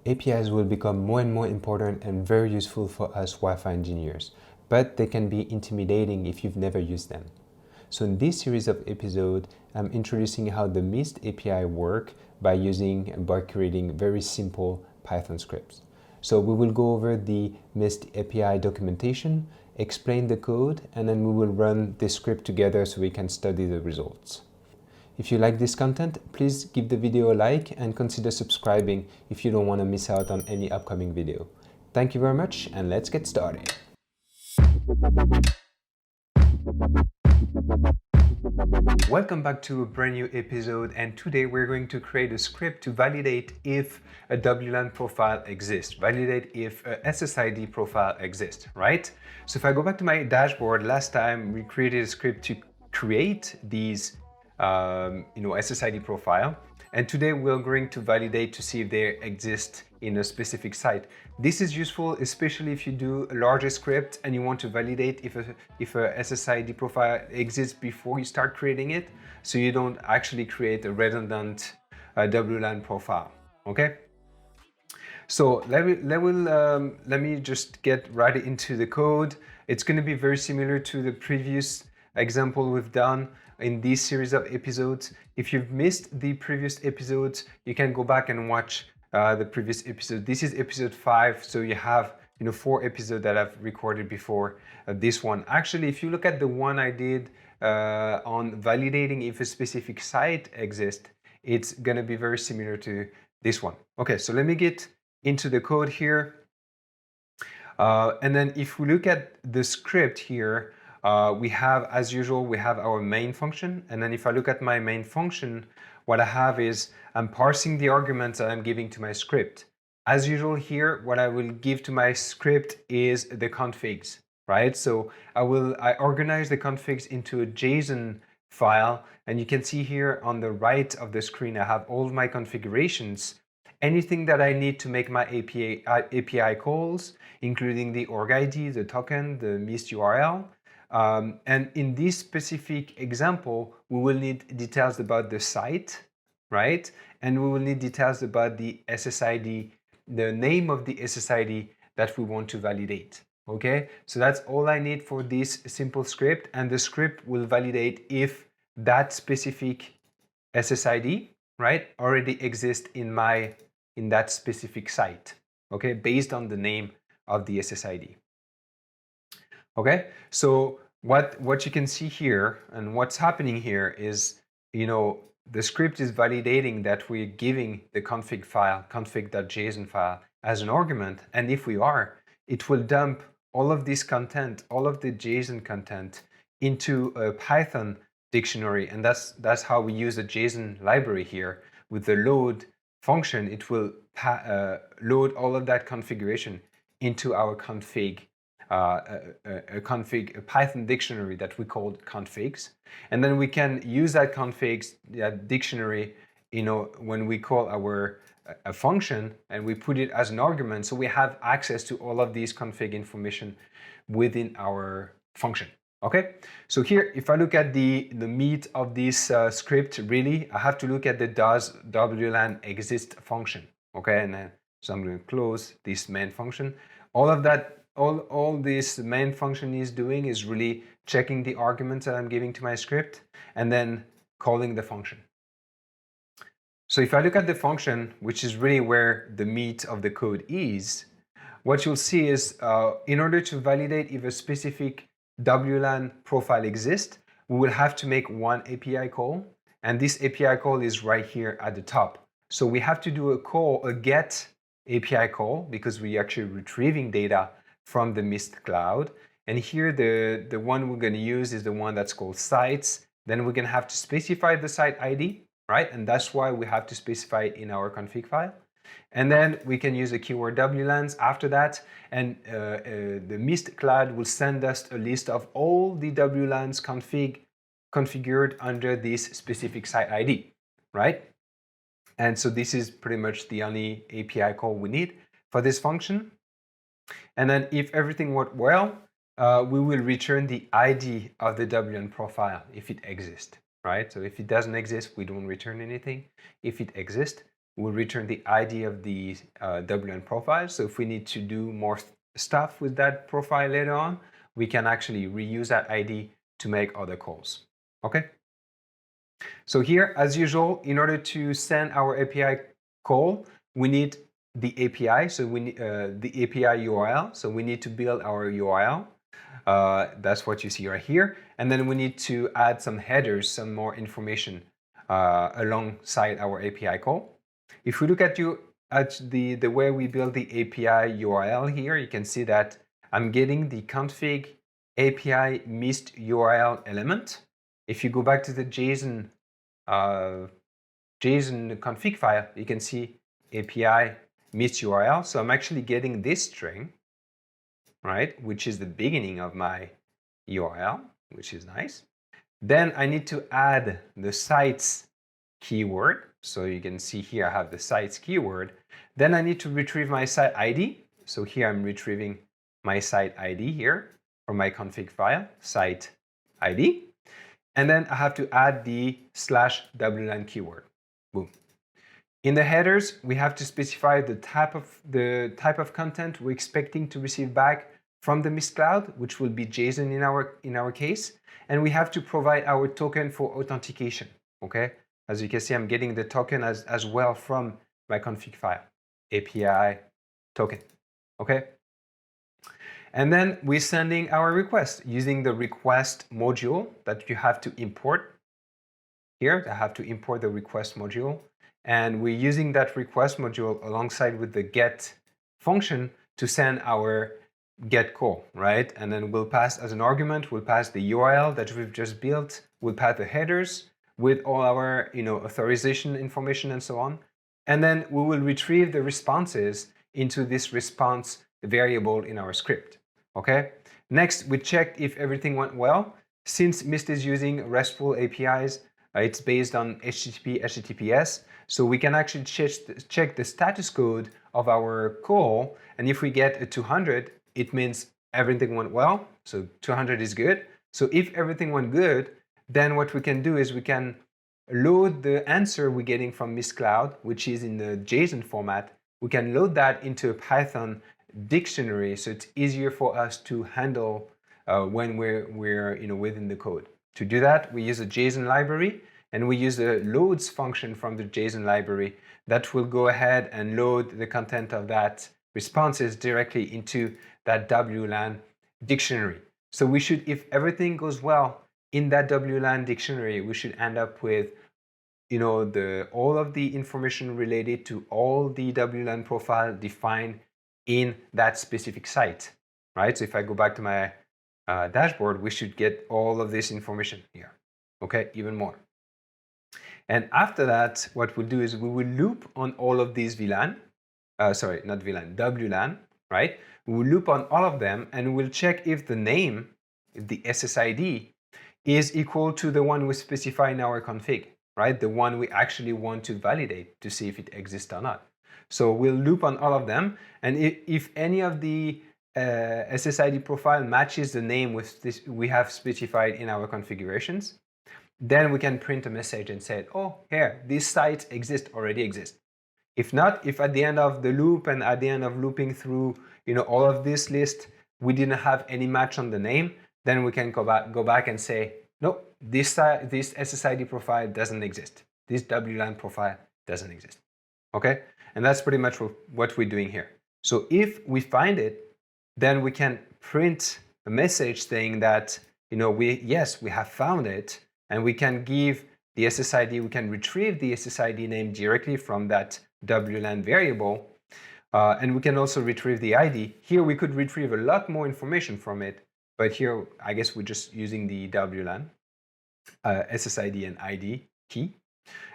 APIs will become more and more important and very useful for us Wi-Fi engineers, but they can be intimidating if you've never used them. So in this series of episodes, I'm introducing how the Mist API work by creating very simple Python scripts. So we will go over the Mist API documentation, explain the code, and then we will run this script together so we can study the results. If you like this content, please give the video a like and consider subscribing if you don't want to miss out on any upcoming video. Thank you very much, and let's get started. Welcome back to a brand new episode, and today we're going to create a script to validate if a WLAN profile exists, validate if a SSID profile exists, right? So if I go back to my dashboard, last time we created a script to create these SSID profile, and today we're going to validate to see if they exist in a specific site. This is useful especially if you do a larger script and you want to validate if a SSID profile exists before you start creating it, so you don't actually create a redundant WLAN profile. Okay, so let me just get right into the code. It's going to be very similar to the previous example we've done in this series of episodes. If you've missed the previous episodes, you can go back and watch the previous episode. This is episode 5, so you have 4 episodes that I've recorded before this one. Actually, if you look at the one I did on validating if a specific site exists, it's gonna be very similar to this one. Okay, so let me get into the code here. And then if we look at the script here, we have, as usual, we have our main function. And then if I look at my main function, what I have is I'm parsing the arguments that I'm giving to my script. As usual here, what I will give to my script is the configs, right? So I organize the configs into a JSON file. And you can see here on the right of the screen, I have all of my configurations. Anything that I need to make my API calls, including the org ID, the token, the Mist URL. And in this specific example, we will need details about the site, right? And we will need details about the SSID, the name of the SSID that we want to validate, okay? So that's all I need for this simple script, and the script will validate if that specific SSID, right, already exists in that specific site, okay, based on the name of the SSID. Okay, so what you can see here and what's happening here is, the script is validating that we're giving the config file, config.json file, as an argument, and if we are, it will dump all of this content, all of the JSON content, into a Python dictionary, and that's how we use a JSON library here. With the load function, it will load all of that configuration into our config, a Python dictionary that we call configs, and then we can use that that dictionary, when we call a function and we put it as an argument, so we have access to all of these config information within our function. Okay, so here, if I look at the meat of this script, really, I have to look at the does WLAN exist function. Okay, and so I'm going to close this main function. All of that, all this main function is doing is really checking the arguments that I'm giving to my script and then calling the function. So if I look at the function, which is really where the meat of the code is, what you'll see is in order to validate if a specific WLAN profile exists, we will have to make one API call, and this API call is right here at the top. So we have to do a get API call, because we're actually retrieving data from the Mist cloud. And here the one we're going to use is the one that's called sites. Then we're going to have to specify the site ID, right? And that's why we have to specify it in our config file. And then we can use the keyword WLANs after that, and the Mist cloud will send us a list of all the WLANs configured under this specific site ID, right? And so this is pretty much the only API call we need for this function. And then if everything went well, we will return the ID of the WLAN profile if it exists, right? So if it doesn't exist, we don't return anything. If it exists, we'll return the ID of the WLAN profile. So if we need to do more stuff with that profile later on, we can actually reuse that ID to make other calls. Okay? So here, as usual, in order to send our API call, we need the API. So we need the API URL. So we need to build our URL. That's what you see right here. And then we need to add some headers, some more information alongside our API call. If we look at the way we build the API URL here, you can see that I'm getting the config API mist URL element. If you go back to the JSON config file, you can see API mist URL. So I'm actually getting this string, right, which is the beginning of my URL, which is nice. Then I need to add the sites keyword. So you can see here I have the sites keyword. Then I need to retrieve my site ID. So here I'm retrieving my site ID here from my config file, site ID. And then I have to add the /WLAN keyword. Boom. In the headers, we have to specify the type of content we're expecting to receive back from the Mist Cloud, which will be JSON in our case. And we have to provide our token for authentication. Okay. As you can see, I'm getting the token as well from my config file, API token. Okay. And then we're sending our request using the request module that you have to import. Here, I have to import the request module. And we're using that request module alongside with the get function to send our get call, right? And then we'll pass as an argument, we'll pass the URL that we've just built, we'll pass the headers with all our authorization information and so on. And then we will retrieve the responses into this response variable in our script. Okay. Next, we checked if everything went well. Since Mist is using RESTful APIs, it's based on HTTP, HTTPS. So we can actually check the status code of our call. And if we get a 200, it means everything went well. So 200 is good. So if everything went good, then what we can do is we can load the answer we're getting from Mist Cloud, which is in the JSON format. We can load that into a Python dictionary, so it's easier for us to handle when we're within the code. To do that, we use a JSON library, and we use the loads function from the JSON library that will go ahead and load the content of that responses directly into that WLAN dictionary. So we should, if everything goes well in that WLAN dictionary, we should end up with all of the information related to all the WLAN profile defined in that specific site, right? So if I go back to my dashboard, we should get all of this information here, okay, even more. And after that, what we'll do is we will loop on all of these WLAN, right? We will loop on all of them and we'll check if the name, if the SSID is equal to the one we specify in our config, right? The one we actually want to validate to see if it exists or not. So we'll loop on all of them. And if any of the SSID profile matches the name we have specified in our configurations, then we can print a message and say, oh, here, this site already exists. If not, if at the end of the loop and at the end of looping through all of this list, we didn't have any match on the name, then we can go back and say, no, this SSID profile doesn't exist. This WLAN profile doesn't exist. Okay? And that's pretty much what we're doing here. So if we find it, then we can print a message saying that, yes, we have found it, and we can give the SSID, we can retrieve the SSID name directly from that WLAN variable, and we can also retrieve the ID. Here we could retrieve a lot more information from it, but here I guess we're just using the WLAN, SSID and ID key,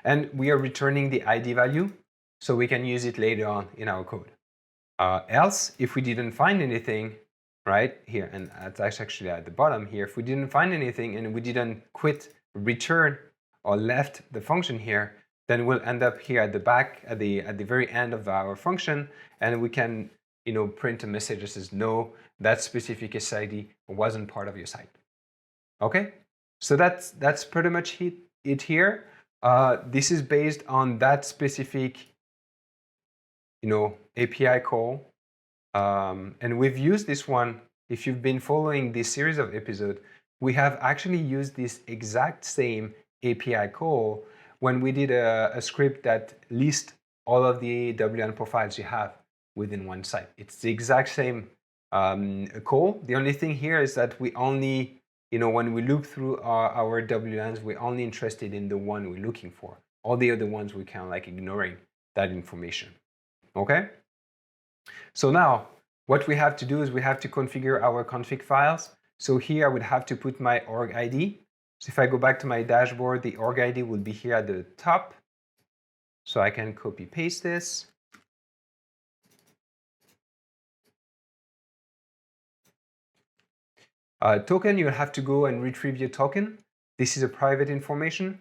and we are returning the ID value, so we can use it later on in our code. Else, if we didn't find anything, right here, and that's actually at the bottom here, if we didn't find anything and we didn't quit return or left the function here, then we'll end up here at the back, at the very end of our function, and we can print a message that says, no, that specific SSID wasn't part of your site. Okay, so that's pretty much it here. This is based on that specific API call. And we've used this one. If you've been following this series of episodes, we have actually used this exact same API call when we did a script that lists all of the WLAN profiles you have within one site. It's the exact same call. The only thing here is that we only, when we look through our WLANs, we're only interested in the one we're looking for. All the other ones, we kind of like ignoring that information. Okay? So now, what we have to do is we have to configure our config files. So here I would have to put my org ID. So if I go back to my dashboard, the org ID will be here at the top. So I can copy paste this. Token, you'll have to go and retrieve your token. This is a private information.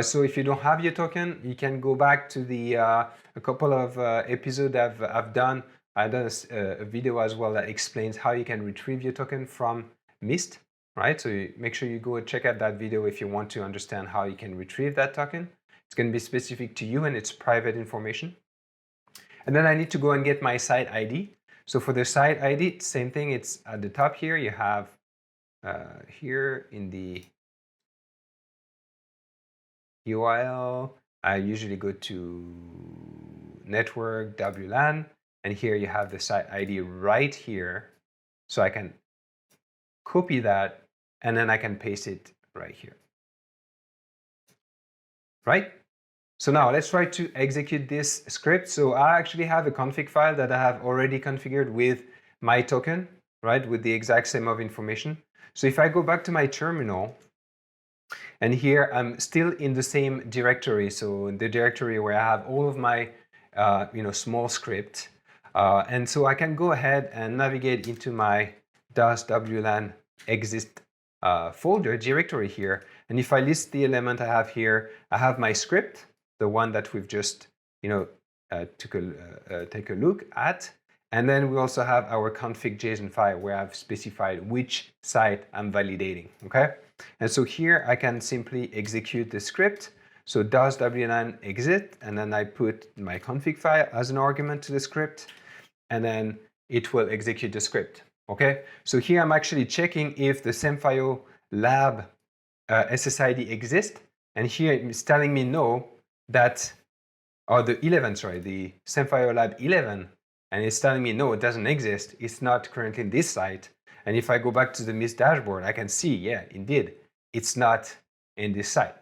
So if you don't have your token, you can go back to the a couple of episodes I've done. I've done a video as well that explains how you can retrieve your token from Mist, right? So make sure you go and check out that video if you want to understand how you can retrieve that token. It's going to be specific to you and it's private information. And then I need to go and get my site ID. So for the site ID, same thing. It's at the top here. You have here in the URL, I usually go to network WLAN. And here you have the site ID right here. So I can copy that and then I can paste it right here. Right? So now let's try to execute this script. So I actually have a config file that I have already configured with my token, right? With the exact same of information. So if I go back to my terminal, and here I'm still in the same directory. So in the directory where I have all of my small script. And so I can go ahead and navigate into my WLAN exist folder directory here. And if I list the element I have here, I have my script, the one that we've just take a look at. And then we also have our config JSON file where I've specified which site I'm validating. Okay. And so here I can simply execute the script. So WLAN exit, and then I put my config file as an argument to the script, and then it will execute the script. Okay, so here I'm actually checking if the SemFio lab SSID exists, and here it's telling me no, that, or the 11, sorry, the SemFio lab 11, and it's telling me no, it doesn't exist. It's not currently in this site. And if I go back to the Mist dashboard, I can see, yeah, indeed, it's not in this site.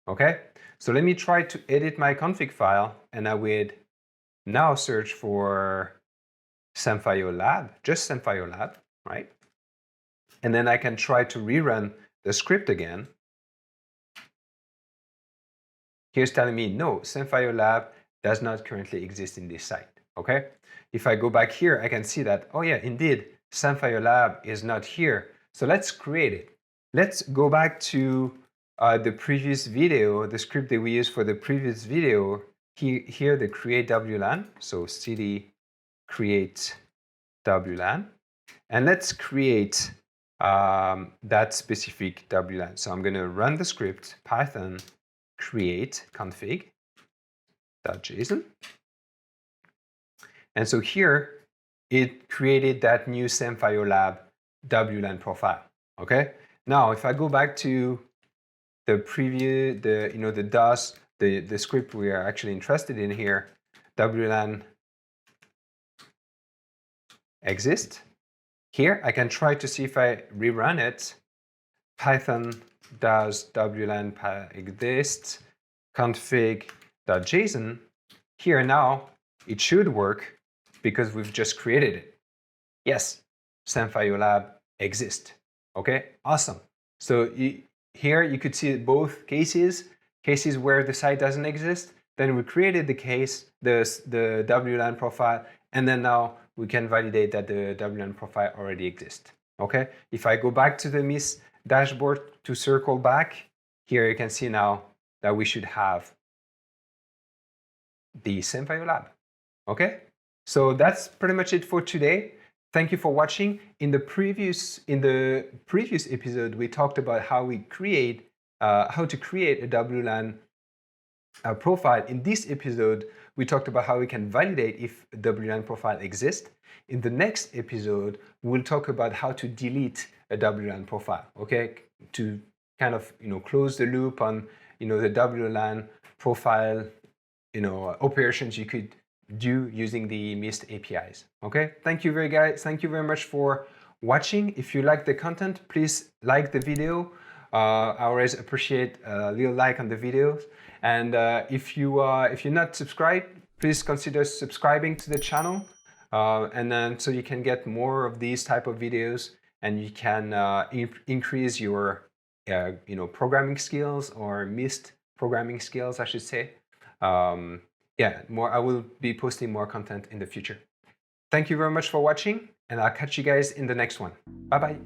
Okay, so let me try to edit my config file, and I would now search for SemFio lab, just SemFio lab, right? And then I can try to rerun the script again. Here's telling me no, SemFio lab does not currently exist in this site. Okay, if I go back here, I can see that, oh yeah, indeed, SemFio lab is not here. So let's create it. Let's go back to the previous video, the script that we used for the previous video. Here the create WLAN. So cd create WLAN. And let's create that specific WLAN. So I'm going to run the script Python create config.json. And so here it created that new SemFio lab WLAN profile. Okay. Now, if I go back to the preview, the DOS, the script we are actually interested in here, WLAN exist. Here, I can try to see if I rerun it. Python does WLAN exist config.json. Here now, it should work because we've just created it. Yes, SemFio lab exists. Okay, awesome. So here you could see both cases where the site doesn't exist. Then we created the case, the WLAN profile, and then now we can validate that the WLAN profile already exists. Okay, if I go back to the Mist dashboard to circle back, here you can see now that we should have the SemFio lab. Okay, so that's pretty much it for today. Thank you for watching. In the previous episode, we talked about how to create a WLAN profile. In this episode, we talked about how we can validate if a WLAN profile exists. In the next episode, we'll talk about how to delete a WLAN profile, okay? To kind of, close the loop on, the WLAN profile, operations you could do using the MIST APIs, okay? Thank you very much for watching. If you like the content, please like the video. I always appreciate a little like on the videos. And if you're not subscribed, please consider subscribing to the channel. And then so you can get more of these type of videos, and you can increase your programming skills, or MIST programming skills, I should say. I will be posting more content in the future. Thank you very much for watching, and I'll catch you guys in the next one. Bye-bye.